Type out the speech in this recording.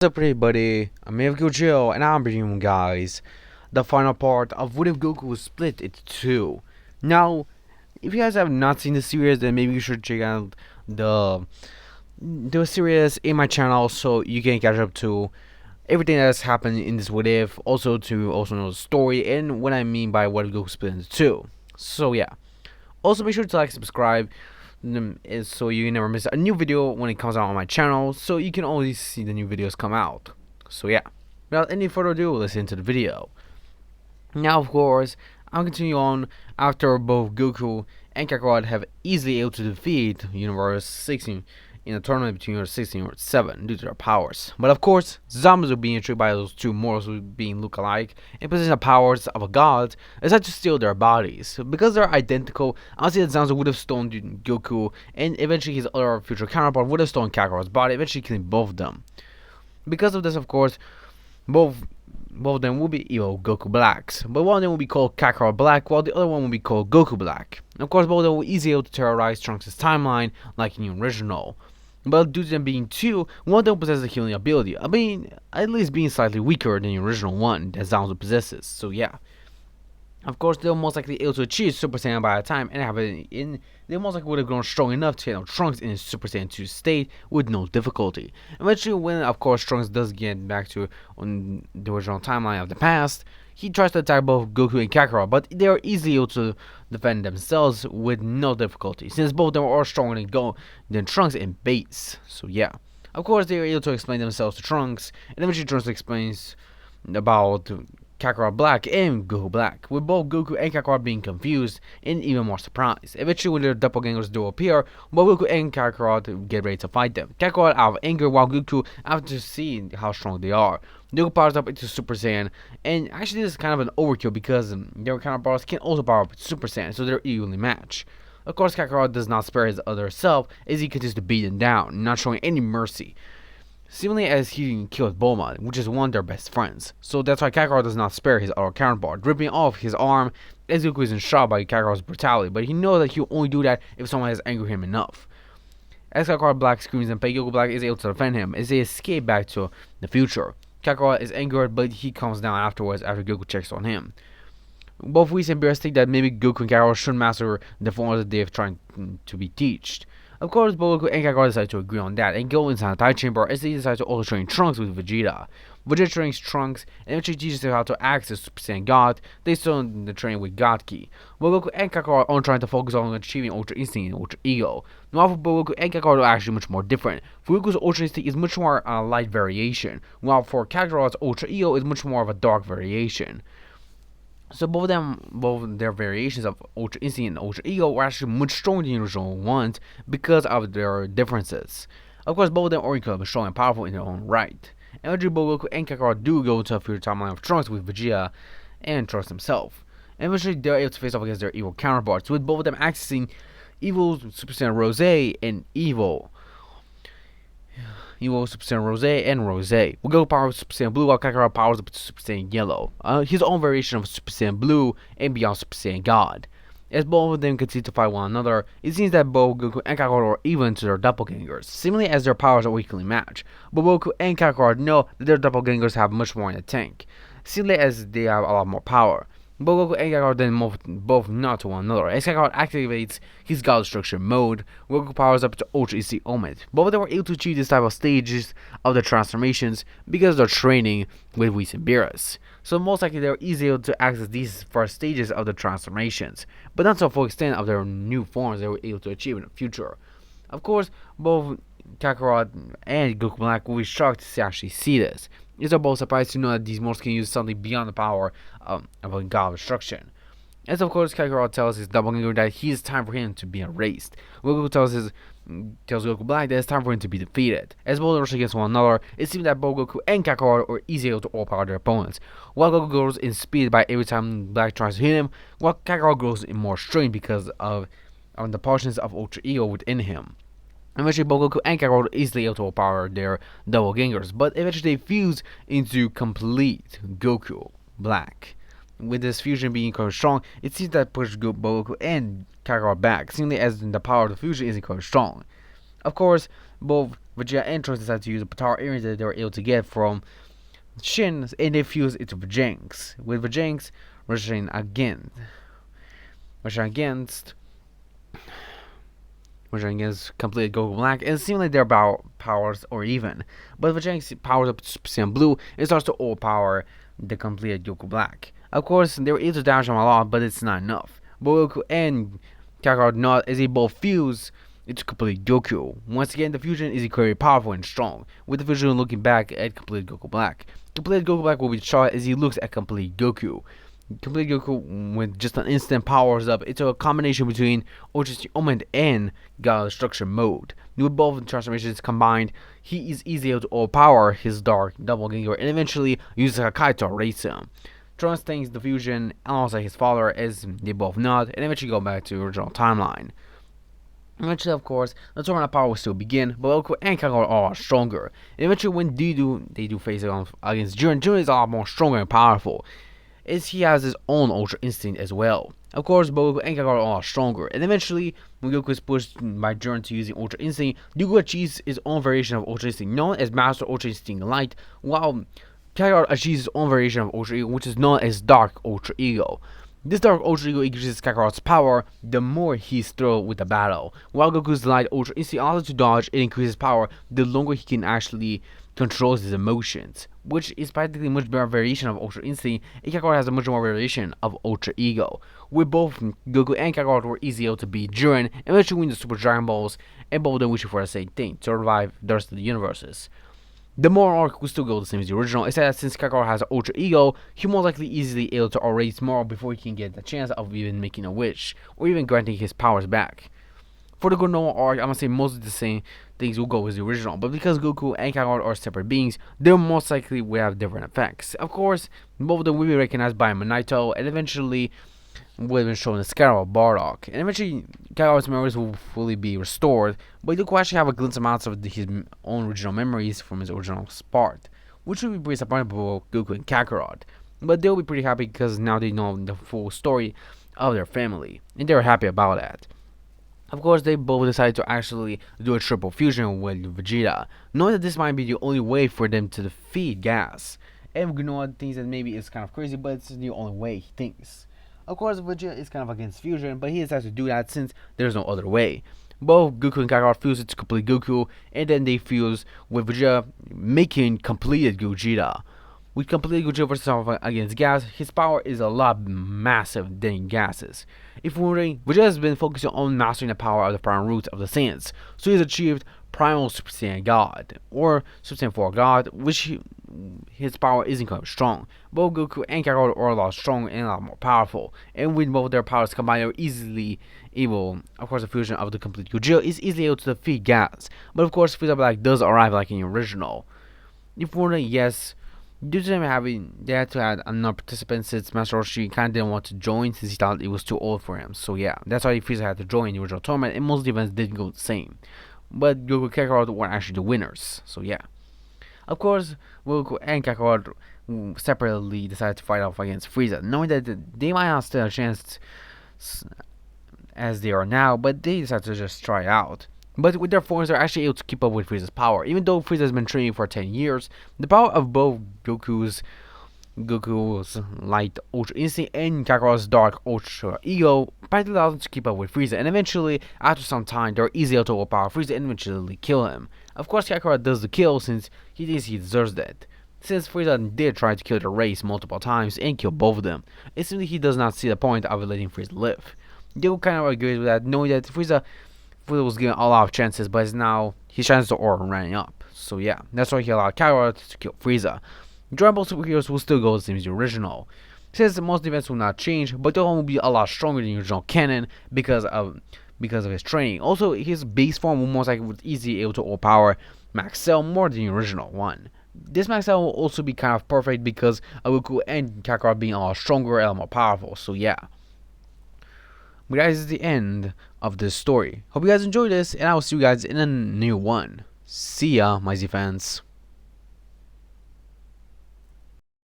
What's up everybody, I'm Goku and I'm bringing you guys the final part of What If Goku was split into two. Now, if you guys have not seen the series, then maybe you should check out the series in my channel so you can catch up to everything that's happened in this What If, also to also know the story and what I mean by What If Goku split into two. So yeah, also make sure to like, subscribe, is so you never miss a new video when it comes out on my channel, so you can always see the new videos come out. So yeah, without any further ado, let's get into the video. Now of course, I'll continue on after both Goku and Kakarot have easily able to defeat Universe 16 in a tournament between Universe 16 and Universe 7 due to their powers. But of course, zombies were being intrigued by those two mortals who being look-alike and possessing the powers of a god, decided to steal their bodies. Because they're identical, honestly the zombies would have stolen Goku, and eventually his other future counterpart would have stolen Kakarot's body, eventually killing both of them. Because of this, of course, both of them will be evil Goku Blacks, but one of them will be called Kakarot Black, while the other one will be called Goku Black. And of course, both of them will be easy able to terrorize Trunks' timeline, like in the original. But due to them being two, one of them possesses a healing ability. I mean, at least being slightly weaker than the original one that Zanzo possesses, so yeah. Of course, they're most likely able to achieve Super Saiyan by the time, and have it in. They most likely would have grown strong enough to handle Trunks in his Super Saiyan 2 state with no difficulty. Eventually, when of course Trunks does get back to on the original timeline of the past, he tries to attack both Goku and Kakarot, but they are easily able to defend themselves with no difficulty, since both of them are stronger than Trunks in base. So yeah, of course they are able to explain themselves to Trunks, and eventually Trunks explains about Kakarot Black and Goku Black, with both Goku and Kakarot being confused and even more surprised. Eventually, when their doppelgangers do appear, both Goku and Kakarot get ready to fight them. Kakarot out of anger, while Goku after seeing how strong they are. Goku powers up into Super Saiyan, and actually this is kind of an overkill because their counterparts can also power up into Super Saiyan, so they're evenly matched. Of course, Kakarot does not spare his other self as he continues to beat them down, not showing any mercy. Similarly as he killed Bulma, which is one of their best friends. So that's why Kakarot does not spare his other counterpart, ripping off his arm as Goku is in shock by Kakarot's brutality, but he knows that he'll only do that if someone has angered him enough. As Kakarot Black screams and Goku Black is able to defend him as they escape back to the future. Kakarot is angered, but he calms down afterwards after Goku checks on him. Both Whis and Beerus think that maybe Goku and Kakarot should master the forms that they have trying to be taught. Of course, Goku and Kakarot decide to agree on that and go inside the time chamber as they decide to also train Trunks with Vegeta. Vegeta trains Trunks and eventually teaches him how to access Super Saiyan God. They still in the training with God Ki. Goku and Kakarot are trying to focus on achieving Ultra Instinct and Ultra Ego. Now, for Goku and Kakarot are actually much more different. For Goku's Ultra Instinct is much more a light variation, while for Kakarot's Ultra Ego is much more of a dark variation. So both their variations of Ultra Instinct and Ultra Ego are actually much stronger than the original ones because of their differences. Of course, both of them are equally strong and powerful in their own right. Eventually, both Goku and Kakarot do go to a future timeline of Trunks with Vegeta and Trunks himself. And eventually, they're able to face off against their evil counterparts, with both of them accessing evil Super Saiyan Rose and evil Super Saiyan Rose and Rose. We'll go power Super Saiyan Blue while Kakarot powers up to Super Saiyan Yellow. His own variation of Super Saiyan Blue and beyond Super Saiyan God. As both of them continue to fight one another, it seems that both Goku and Kakarot are even to their doppelgangers, seemingly as their powers are equally matched. But Goku and Kakarot know that their doppelgangers have much more in the tank, seemingly as they have a lot more power. Goku and Kakarot then both nod to one another. As Kakarot activates his God Destruction mode, Goku powers up to Ultra Instinct Omid. Both of them were able to achieve this type of stages of the transformations because of their training with Whis and Beerus. So most likely they were easy able to access these first stages of the transformations, but not to the full extent of their new forms they were able to achieve in the future. Of course, both Kakarot and Goku Black will be shocked to actually see this. These are both surprised to know that these mortals can use something beyond the power of a god of destruction. As of course, Kakarot tells his doppelganger that it is time for him to be erased. Goku tells Goku Black that it's time for him to be defeated. As both rush against one another, it seems that both Goku and Kakarot are easy able to overpower their opponents. While Goku grows in speed by every time Black tries to hit him, while Kakarot grows in more strength because of the portions of Ultra Ego within him. Eventually, both Goku and Kakarot are easily able to overpower their doppelgangers, but eventually they fuse into complete Goku Black. With this fusion being quite strong, it seems that pushes both Goku and Kakarot back, seemingly as the power of the fusion isn't quite strong. Of course, both Vegeta and Trunks decide to use the power areas that they were able to get from Shin, and they fuse it to Vegeta. With Vegeta rushing against which against completed Goku Black, and it seems like their powers are even. But Vegeta powers up to Super Saiyan Blue and starts to overpower the completed Goku Black. Of course, they were able to damage him a lot, but it's not enough. But Goku and Kakarot not as they both fuse into complete Goku. Once again, the fusion is incredibly powerful and strong, with the fusion looking back at complete Goku Black. Complete Goku Black will be shot as he looks at complete Goku. Complete Goku, with just an instant, powers up into a combination between Ultra Instinct and God Destruction mode. With both transformations combined, he is easy able to overpower his Dark Doppelganger and eventually uses a kite to erase him. Trunks thanks the fusion alongside his father as they both nod and eventually go back to the original timeline. Eventually, of course, the tournament of power will still begin, but Goku and Kakarot are a lot stronger. And eventually, when they do face against Jiren, Jiren is a lot more stronger and powerful, as he has his own Ultra Instinct as well. Of course, Goku and Kakarot are stronger, and eventually, when Goku is pushed by Jiren to using Ultra Instinct, Goku achieves his own variation of Ultra Instinct, known as Master Ultra Instinct Light, while Kakarot achieves his own variation of Ultra Ego, which is known as Dark Ultra Ego. This Dark Ultra Ego increases Kakarot's power the more he's thrilled with the battle, while Goku's Light Ultra Instinct allows to dodge and increases power the longer he can actually control his emotions, which is practically a much better variation of Ultra Instinct, and Kakarot has a much more variation of Ultra Ego. With both Goku and Kakarot were easy able to beat Jiren, and eventually win the Super Dragon Balls, and both of them wishing for the same thing, to revive the rest of the universes. The moral arc will still go the same as the original, except that since Kakarot has an Ultra Ego, he most likely easily able to erase Moral before he can get the chance of even making a wish, or even granting his powers back. For the Granola arc, I'm gonna say most of the same things will go as the original, but because Goku and Kakarot are separate beings, they most likely will have different effects. Of course, both of them will be recognized by Manito, and eventually will have been shown the Scarab Bardock, and eventually Kakarot's memories will fully be restored, but Goku actually have a glimpse amounts of his own original memories from his original part, which will be pretty disappointing for Goku and Kakarot, but they'll be pretty happy because now they know the full story of their family, and they're happy about that. Of course, they both decided to actually do a triple fusion with Vegeta, knowing that this might be the only way for them to defeat Gas. And Granola thinks that maybe it's kind of crazy, but it's the only way he thinks. Of course, Vegeta is kind of against fusion, but he decides to do that since there's no other way. Both Goku and Kakarot fuse it to complete Goku, and then they fuse with Vegeta, making completed Gogeta. With completed Gogeta versus against Gas, his power is a lot massive than Gas's. If you're wondering, Vegeta has been focusing on mastering the power of the prime roots of the Saiyans, so he's achieved Primal Super Saiyan God, or Super Saiyan 4 God, which his power is incredibly strong. Both Goku and Kakarot are a lot stronger and a lot more powerful, and with both their powers combined, they're easily able, of course, the fusion of the complete Gogeta is easily able to defeat Gas, but of course, Frieza Black does arrive like in the original. If you're wondering, yes, due to them they had to add another participant since Master Roshi kind of didn't want to join since he thought it was too old for him. So yeah, that's why Frieza had to join the original tournament, and most of the events didn't go the same. But Goku and Kakarot were actually the winners. So yeah. Of course, Goku and Kakarot separately decided to fight off against Frieza, knowing that they might not stand a chance as they are now, but they decided to just try out. But with their forms, they're actually able to keep up with Frieza's power. Even though Frieza has been training for 10 years, the power of both Goku's Light Ultra Instinct and Kakarot's Dark Ultra Ego practically allows them to keep up with Frieza, and eventually, after some time, they're easy able to overpower Frieza and eventually kill him. Of course, Kakarot does the kill since he thinks he deserves that. Since Frieza did try to kill the race multiple times and kill both of them, it seems he does not see the point of letting Frieza live. Goku kind of agrees with that, knowing that Frieza was given a lot of chances, but now his chances are running up. So yeah, that's why he allowed Kakarot to kill Frieza. Dragon Ball superheroes will still go the same as the original, since most events will not change, but the one will be a lot stronger than the original canon because of his training. Also, his base form will most likely be easily able to overpower Max Cell more than the original one. This Max Cell will also be kind of perfect because of Goku and Kakarot being a lot stronger and a lot more powerful. So yeah. But guys, this is the end of this story. Hope you guys enjoyed this, and I will see you guys in a new one. See ya, my Z fans.